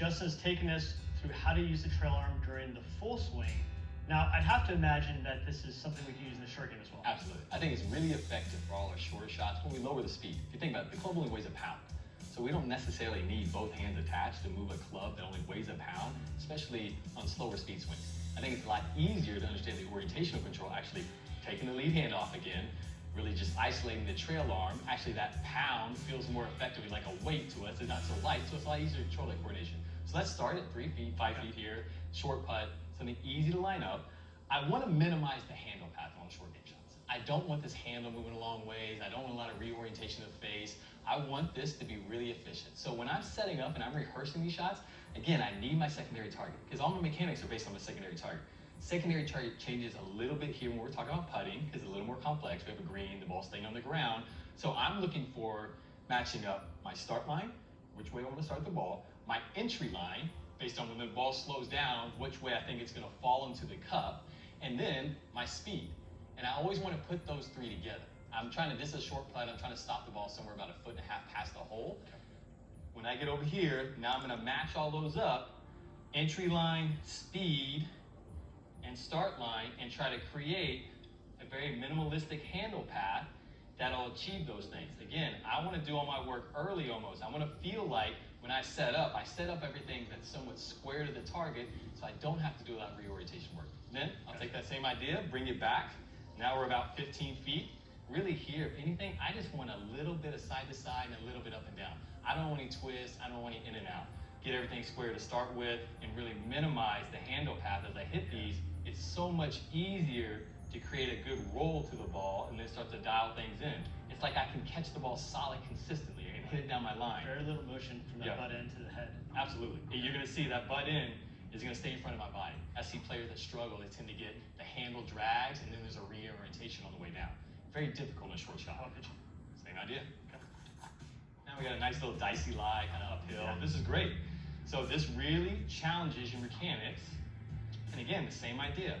Justin's taken us through how to use the trail arm during the full swing. Now, I'd have to imagine that this is something we can use in the short game as well. Absolutely. I think it's really effective for all our shorter shots when we lower the speed. If you think about it, the club only weighs a pound. So we don't necessarily need both hands attached to move a club that only weighs a pound, especially on slower speed swings. I think it's a lot easier to understand the orientational control, actually taking the lead hand off again, really just isolating the trail arm. Actually, that pound feels more effectively like a weight to us. It's not so light, so it's a lot easier to control that coordination. So let's start at 3 feet, 5 feet here, short putt, something easy to line up. I want to minimize the handle path on short game shots. I don't want this handle moving a long ways. I don't want a lot of reorientation of the face. I want this to be really efficient. So when I'm setting up and I'm rehearsing these shots, again, I need my secondary target because all my mechanics are based on my secondary target. Secondary target changes a little bit here when we're talking about putting because it's a little more complex. We have a green, the ball's staying on the ground. So I'm looking for matching up my start line, which way I want to start the ball, my entry line, based on when the ball slows down, which way I think it's going to fall into the cup, and then my speed. And I always want to put those three together. This is a short putt, I'm trying to stop the ball somewhere about 1.5 feet past the hole. When I get over here, now I'm going to match all those up, entry line, speed, and start line, and try to create a very minimalistic handle path that'll achieve those things. Again, I want to do all my work early almost. I want to feel like when I set up everything that's somewhat square to the target so I don't have to do a lot of reorientation work. Then I'll take that same idea, bring it back. Now we're about 15 feet. Really here, if anything, I just want a little bit of side to side and a little bit up and down. I don't want any twists, I don't want any in and out. Get everything square to start with and really minimize the handle path as I hit these. It's so much easier to create a good roll to the ball and then start to dial things in. It's like I can catch the ball solid consistently and hit it down my line. Very little motion from that butt end to the head. Absolutely. And you're going to see that butt end is going to stay in front of my body. I see players that struggle, they tend to get the handle drags and then there's a reorientation on the way down. Very difficult in a short shot. Same idea. Okay. Now we got a nice little dicey lie kind of uphill. Yeah. This is great. So this really challenges your mechanics. And again, the same idea.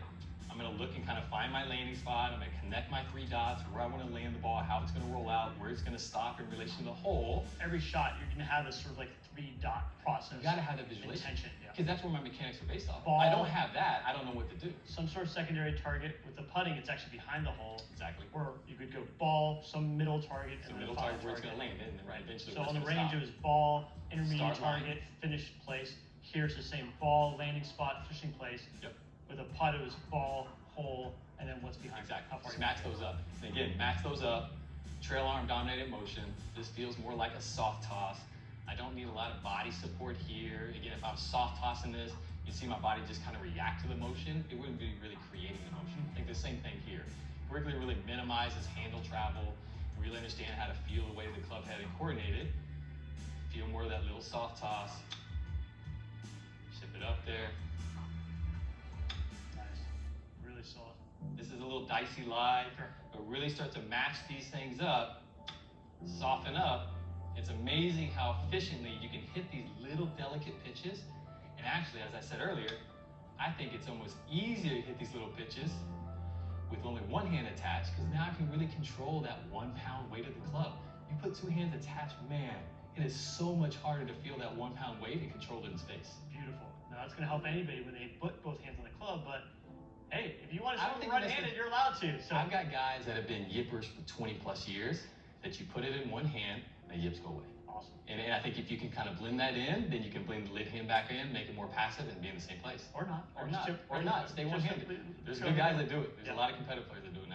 I'm going to look and kind of find my landing spot. I'm going to connect my 3 dots, where I want to land the ball, how it's going to roll out, where it's going to stop in relation to the hole. Every shot, you're going to have this sort of like 3-dot process. You got to have that visualization. Because that's where my mechanics are based off. Ball, I don't have that. I don't know what to do. Some sort of secondary target. With the putting, it's actually behind the hole. Exactly. Or you could go ball, some middle target, and middle target where it's going to land in, and then eventually. So on the range, it was ball, intermediate target, finished place. Here's the same ball, landing spot, finishing place. Yep. With a putt, it was ball, hole, and then what's behind. Exactly. How far Just max those up. And again, max those up. Trail arm dominated motion. This feels more like a soft toss. I don't need a lot of body support here. Again, if I'm soft tossing this, you see my body just kind of react to the motion. It wouldn't be really creating the motion. I think the same thing here. Really minimizes handle travel. Really understand how to feel the way the club head and coordinate it. Feel more of that little soft toss. Ship it up there. Nice. Really soft. This is a little dicey lie, but really start to match these things up, soften up. It's amazing how efficiently you can hit these little delicate pitches. And actually, as I said earlier, I think it's almost easier to hit these little pitches with only one hand attached, because now I can really control that 1 pound weight of the club. You put 2 hands attached, man, it is so much harder to feel that 1 pound weight and control it in space. Beautiful. Now that's going to help anybody when they put both hands on the club, but hey, if you want to swing right-handed, you're allowed to. So I've got guys that have been yippers for 20 plus years that you put it in one hand and the yips go away. Awesome. And I think if you can kind of blend that in, then you can blend the lid hand back in, make it more passive, and be in the same place. Or not. Or not. Stay one-handed. There's good guys that do it. There's a lot of competitive players that do it.